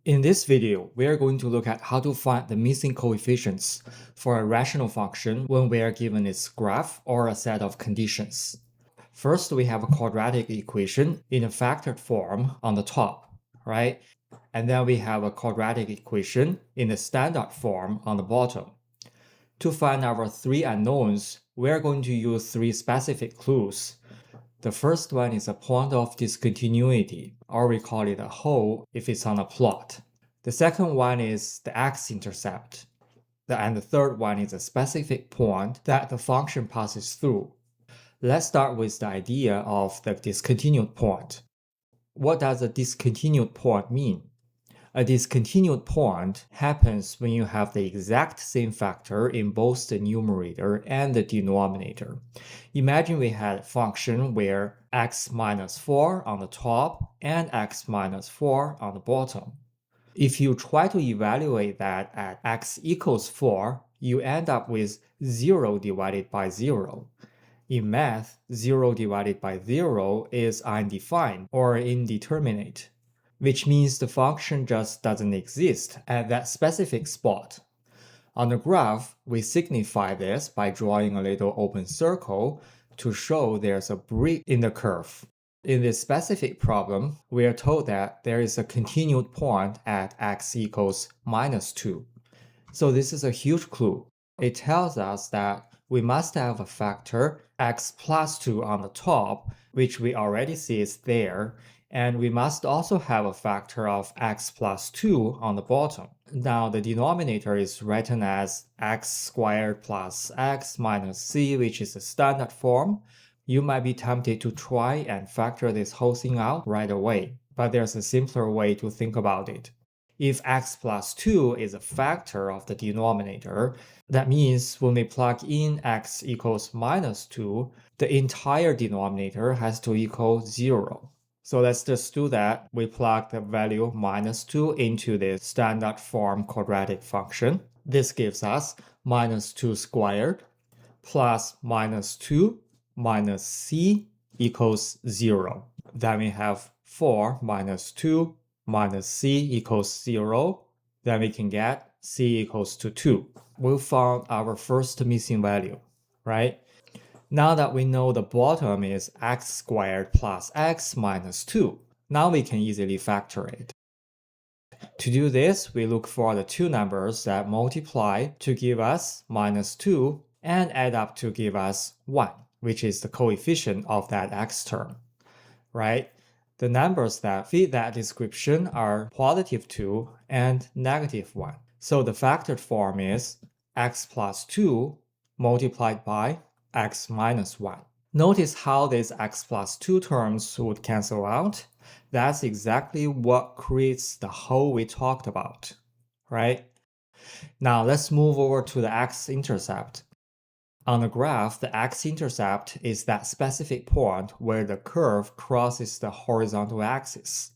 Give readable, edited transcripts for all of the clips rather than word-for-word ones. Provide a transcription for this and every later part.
In this video, we are going to look at how to find the missing coefficients for a rational function when we are given its graph or a set of conditions. First, we have a quadratic equation in a factored form on the top, right? And then we have a quadratic equation in the standard form on the bottom. To find our three unknowns, we are going to use three specific clues. The first one is a point of discontinuity, or we call it a hole if it's on a plot. The second one is the x-intercept. And the third one is a specific point that the function passes through. Let's start with the idea of the discontinued point. What does a discontinued point mean? A discontinued point happens when you have the exact same factor in both the numerator and the denominator. Imagine we had a function where x minus 4 on the top and x minus 4 on the bottom. If you try to evaluate that at x equals 4, you end up with 0 divided by 0. In math, 0 divided by 0 is undefined or indeterminate, which means the function just doesn't exist at that specific spot. On the graph, we signify this by drawing a little open circle to show there's a break in the curve. In this specific problem, we are told that there is a continued point at x equals minus 2. So this is a huge clue. It tells us that we must have a factor x plus 2 on the top, which we already see is there, and we must also have a factor of x plus 2 on the bottom. Now the denominator is written as x squared plus x minus c, which is the standard form. You might be tempted to try and factor this whole thing out right away, but there's a simpler way to think about it. If x plus 2 is a factor of the denominator, that means when we plug in x equals minus 2, the entire denominator has to equal 0. So let's just do that. We plug the value minus 2 into the standard form quadratic function. This gives us minus 2 squared plus minus 2 minus c equals 0. Then we have 4 minus 2 minus c equals 0. Then we can get c equals to 2. We found our first missing value, right? Now that we know the bottom is x squared plus x minus 2, now we can easily factor it. To do this, we look for the two numbers that multiply to give us minus 2 and add up to give us 1, which is the coefficient of that x term, right? The numbers that fit that description are positive 2 and negative 1. So the factored form is x plus 2 multiplied by x minus 1. Notice how these x plus 2 terms would cancel out. That's exactly what creates the hole we talked about, right? Now let's move over to the x-intercept. On the graph, the x-intercept is that specific point where the curve crosses the horizontal axis.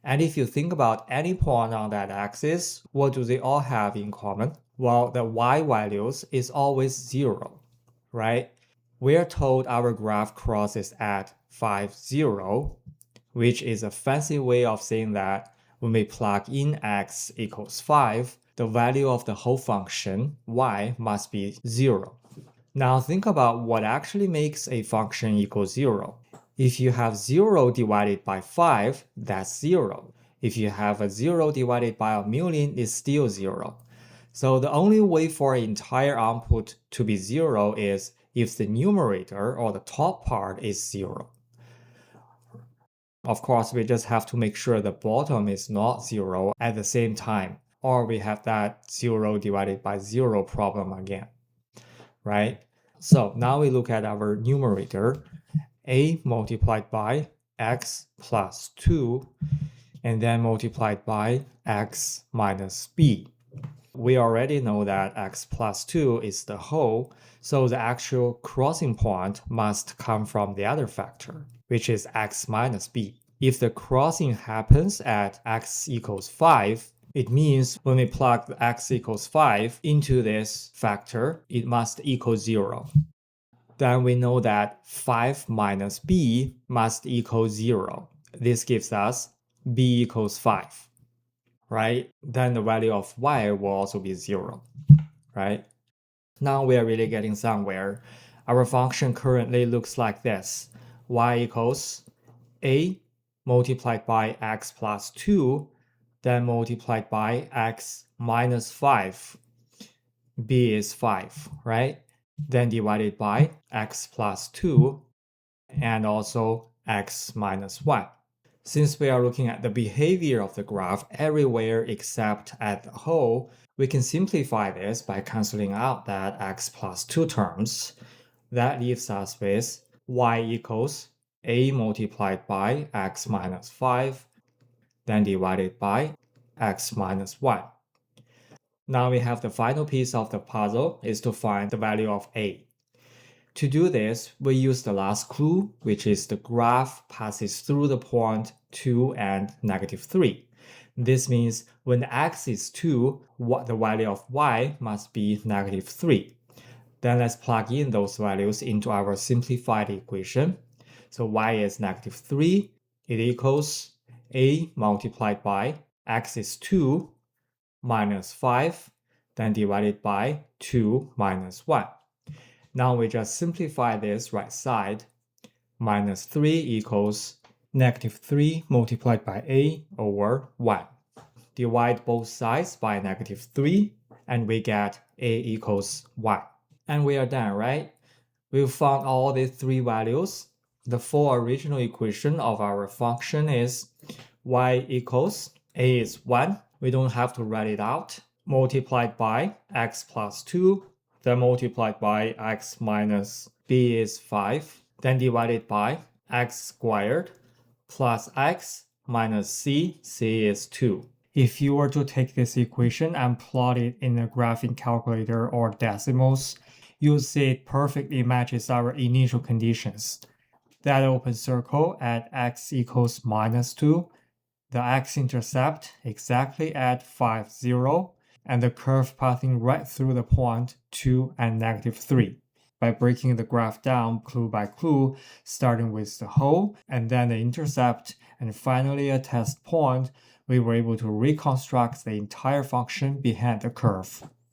And if you think about any point on that axis, what do they all have in common? Well, the y values is always 0, right? We are told our graph crosses at 5, 0, which is a fancy way of saying that when we plug in x equals 5, the value of the whole function y must be 0. Now think about what actually makes a function equal 0. If you have 0 divided by 5, that's 0. If you have a 0 divided by 1,000,000, it's still 0. So the only way for an entire output to be 0 is if the numerator or the top part is 0. Of course, we just have to make sure the bottom is not 0 at the same time, or we have that 0 divided by 0 problem again, right? So now we look at our numerator, a multiplied by x plus 2, and then multiplied by x minus b. We already know that x plus 2 is the whole, so the actual crossing point must come from the other factor, which is x minus b. If the crossing happens at x equals 5, it means when we plug the x equals 5 into this factor, it must equal 0. Then we know that 5 minus b must equal 0. This gives us b equals 5. right? Then the value of y will also be 0, right? Now we are really getting somewhere. Our function currently looks like this. Y equals a multiplied by x plus 2, then multiplied by x minus 5. B is 5, right? Then divided by x plus 2 and also x minus 1. Since we are looking at the behavior of the graph everywhere except at the hole, we can simplify this by canceling out that x plus 2 terms. That leaves us with y equals a multiplied by x minus 5, then divided by x minus 1. Now we have the final piece of the puzzle is to find the value of a. To do this, we use the last clue, which is the graph passes through the point 2 and negative 3. This means when x is 2, the value of y must be negative 3. Then let's plug in those values into our simplified equation. So y is negative 3. It equals a multiplied by x is 2 minus 5, then divided by 2 minus 1. Now we just simplify this right side. Minus 3 equals negative 3 multiplied by a over 1. Divide both sides by negative 3, and we get a equals 1. And we are done, right? We've found all these three values. The full original equation of our function is y equals a is 1. We don't have to write it out. Multiplied by x plus 2, then multiplied by x minus b is 5, then divided by x squared plus x minus c is 2. If you were to take this equation and plot it in a graphing calculator or decimals, you'll see it perfectly matches our initial conditions. That open circle at x equals minus 2, the x-intercept exactly at 5, 0, and the curve passing right through the point 2 and negative 3. By breaking the graph down clue by clue, starting with the hole, and then the intercept, and finally a test point, we were able to reconstruct the entire function behind the curve.